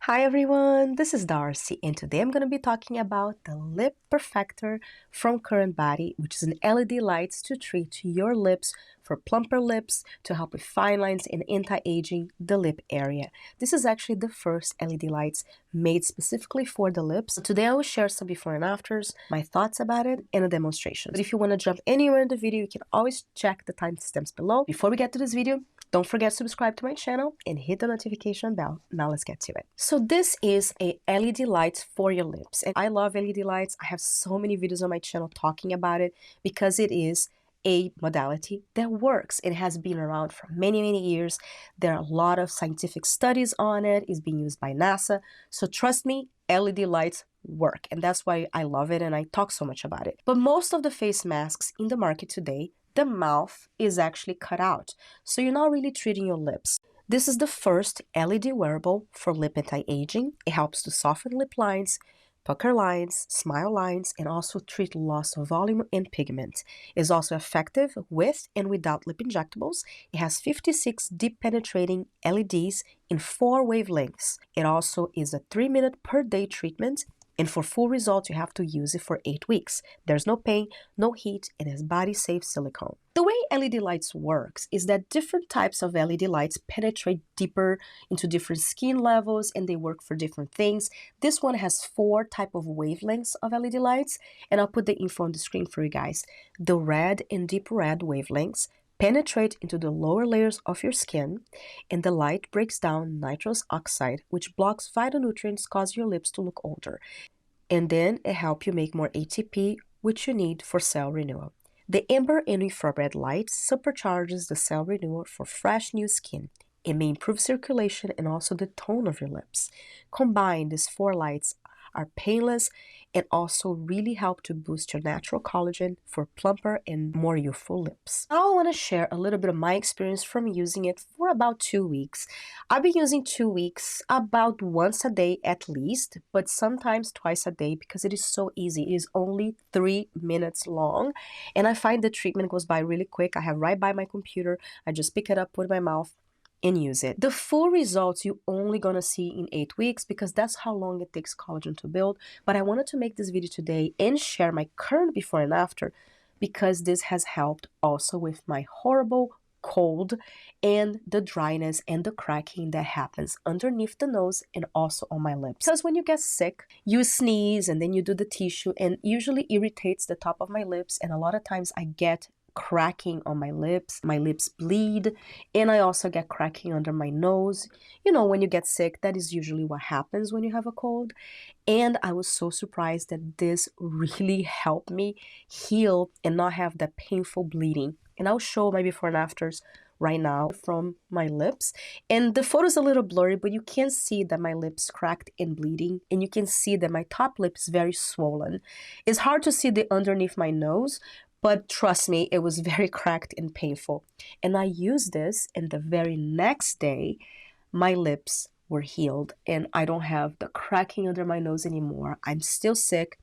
Hi everyone, this is Darcy and today I'm going to be talking about the Lip Perfector from CurrentBody, which is an LED lights to treat your lips for plumper lips to help with fine lines and anti-aging the lip area. This is actually the first LED lights made specifically for the lips. So today I will share some before and afters, my thoughts about it, and a demonstration. But if you want to jump anywhere in the video, you can always check the timestamps below. Before we get to this video, don't forget to subscribe to my channel and hit the notification bell. Now let's get to it. So this is a LED light for your lips. And I love LED lights. I have so many videos on my channel talking about it because it is a modality that works. It has been around for many years. There are a lot of scientific studies on it. It's being used by NASA. So trust me, LED lights work. And that's why I love it and I talk so much about it. But most of the face masks in the market today, the mouth is actually cut out. So you're not really treating your lips. This is the first LED wearable for lip anti-aging. It helps to soften lip lines, pucker lines, smile lines, and also treat loss of volume and pigment. It is also effective with and without lip injectables. It has 56 deep penetrating LEDs in 4 wavelengths. It also is a 3-minute per day treatment. And for full results, you have to use it for 8 weeks. There's no pain, no heat, and it's body-safe silicone. The way LED lights works is that different types of LED lights penetrate deeper into different skin levels and they work for different things. This one has 4 types of wavelengths of LED lights, and I'll put the info on the screen for you guys. The red and deep red wavelengths penetrate into the lower layers of your skin, and the light breaks down nitrous oxide, which blocks phytonutrients, causing your lips to look older. And then it helps you make more ATP, which you need for cell renewal. The amber and infrared light supercharges the cell renewal for fresh new skin. It may improve circulation and also the tone of your lips. Combined, these 4 lights are painless and also really help to boost your natural collagen for plumper and more youthful lips. Now I want to share a little bit of my experience from using it for about 2 weeks. I've been using 2 weeks about once a day at least, but sometimes twice a day because it is so easy. It is only 3 minutes long and I find the treatment goes by really quick. I have right by my computer. I just pick it up, put it in my mouth, and use it. The full results you only gonna see in 8 weeks because that's how long it takes collagen to build. But I wanted to make this video today and share my current before and after because this has helped also with my horrible cold and the dryness and the cracking that happens underneath the nose and also on my lips. Because when you get sick, you sneeze and then you do the tissue and usually irritates the top of my lips, and a lot of times I get cracking on my lips bleed, and I also get cracking under my nose. You know, when you get sick, that is usually what happens when you have a cold. And I was so surprised that this really helped me heal and not have that painful bleeding. And I'll show my before and afters right now from my lips. And the photo's a little blurry, but you can see that my lips cracked and bleeding, and you can see that my top lip is very swollen. It's hard to see the underneath my nose, but trust me, it was very cracked and painful. And I used this, and the very next day, my lips were healed, and I don't have the cracking under my nose anymore. I'm still sick.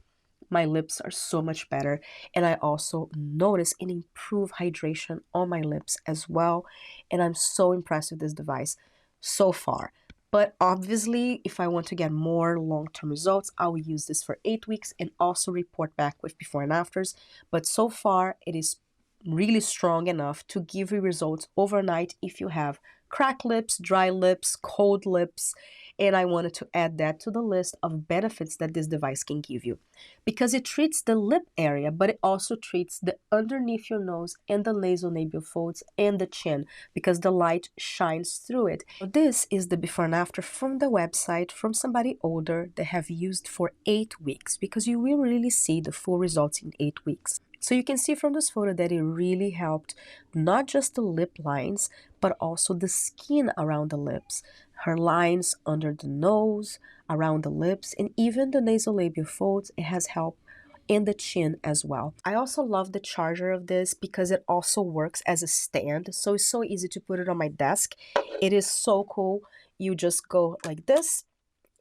My lips are so much better, and I also notice an improved hydration on my lips as well, and I'm so impressed with this device so far. But obviously, if I want to get more long-term results, I will use this for 8 weeks and also report back with before and afters. But so far, it is really strong enough to give you results overnight if you have cracked lips, dry lips, cold lips, and I wanted to add that to the list of benefits that this device can give you. Because it treats the lip area, but it also treats the underneath your nose and the nasolabial folds and the chin because the light shines through it. This is the before and after from the website from somebody older that have used for 8 weeks because you will really see the full results in 8 weeks. So you can see from this photo that it really helped not just the lip lines, but also the skin around the lips, her lines under the nose, around the lips, and even the nasolabial folds. It has helped in the chin as well. I also love the charger of this because it also works as a stand. So it's so easy to put it on my desk. It is so cool. You just go like this,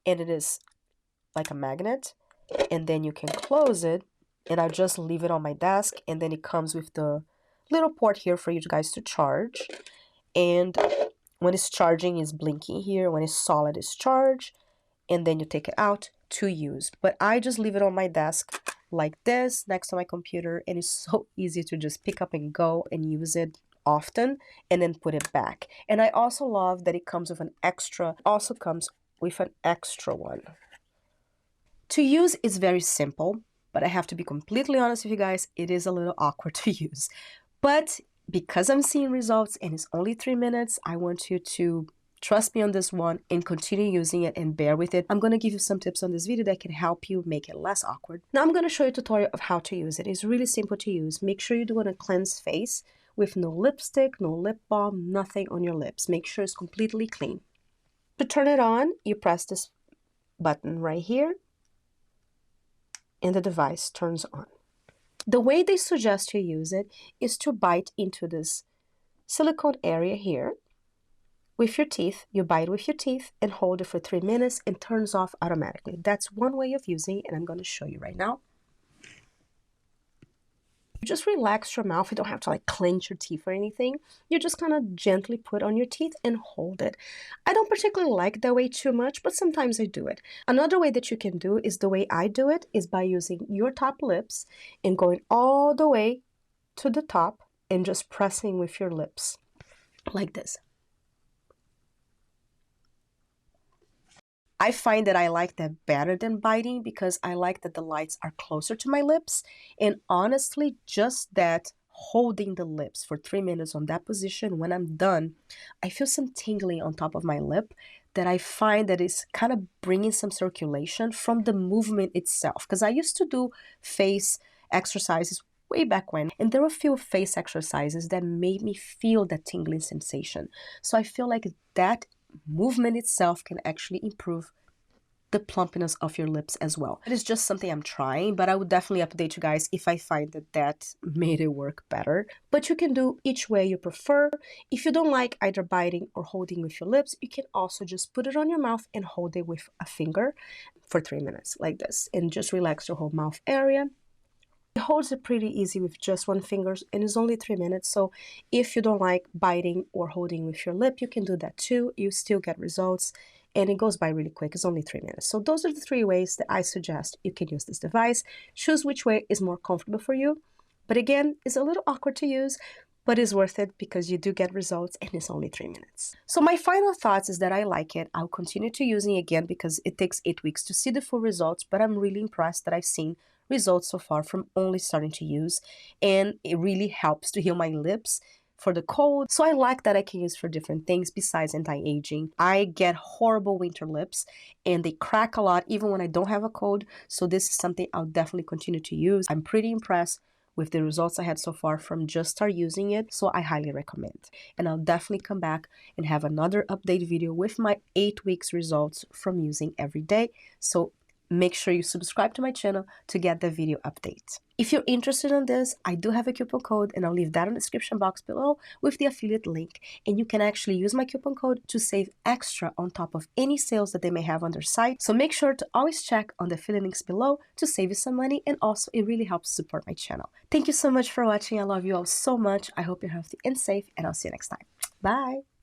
and it is like a magnet, and then you can close it. And I just leave it on my desk, and then it comes with the little port here for you guys to charge. And when it's charging, it's blinking here. When it's solid, it's charged. and then you take it out to use. But I just leave it on my desk like this next to my computer, and it's so easy to just pick up and go and use it often and then put it back. And I also love that it comes with an extra, one. To use is very simple, but I have to be completely honest with you guys, it is a little awkward to use. But because I'm seeing results and it's only 3 minutes, I want you to trust me on this one and continue using it and bear with it. I'm going to give you some tips on this video that can help you make it less awkward. Now I'm going to show you a tutorial of how to use it. It's really simple to use. Make sure you do it on a cleansed face with no lipstick, no lip balm, nothing on your lips. Make sure it's completely clean. To turn it on, you press this button right here and the device turns on. The way they suggest you use it is to bite into this silicone area here. With your teeth, you bite with your teeth and hold it for 3 minutes and turns off automatically. That's one way of using it, and I'm going to show you right now. You just relax your mouth. You don't have to like clench your teeth or anything. You just kind of gently put on your teeth and hold it. I don't particularly like that way too much, but sometimes I do it. Another way that you can do is the way I do it is by using your top lips and going all the way to the top and just pressing with your lips like this. I find that I like that better than biting because I like that the lights are closer to my lips, and honestly, just that holding the lips for 3 minutes on that position, when I'm done, I feel some tingling on top of my lip that I find that is kind of bringing some circulation from the movement itself. Because I used to do face exercises way back when, and there were a few face exercises that made me feel that tingling sensation. So I feel like that movement itself can actually improve the plumpness of your lips as well. It is just something I'm trying, but I would definitely update you guys if I find that that made it work better. But you can do each way you prefer. If you don't like either biting or holding with your lips, you can also just put it on your mouth and hold it with a finger for 3 minutes like this, and just relax your whole mouth area. It holds it pretty easy with just one finger, and it's only 3 minutes. So if you don't like biting or holding with your lip, you can do that too. You still get results, and it goes by really quick. It's only 3 minutes. So those are the 3 ways that I suggest you can use this device. Choose which way is more comfortable for you. But again, it's a little awkward to use, but it's worth it because you do get results and it's only 3 minutes. So my final thoughts is that I like it. I'll continue to using it again because it takes 8 weeks to see the full results, but I'm really impressed that I've seen results so far from only starting to use, and it really helps to heal my lips for the cold. So I like that I can use for different things besides anti-aging. I get horrible winter lips and they crack a lot even when I don't have a cold. So this is something I'll definitely continue to use. I'm pretty impressed with the results I had so far from just start using it. So I highly recommend. And I'll definitely come back and have another update video with my 8 weeks results from using every day. So make sure you subscribe to my channel to get the video updates. If you're interested in this, I do have a coupon code, and I'll leave that in the description box below with the affiliate link. And you can actually use my coupon code to save extra on top of any sales that they may have on their site. So make sure to always check on the affiliate links below to save you some money, and also it really helps support my channel. Thank you so much for watching. I love you all so much. I hope you're healthy and safe, and I'll see you next time. Bye!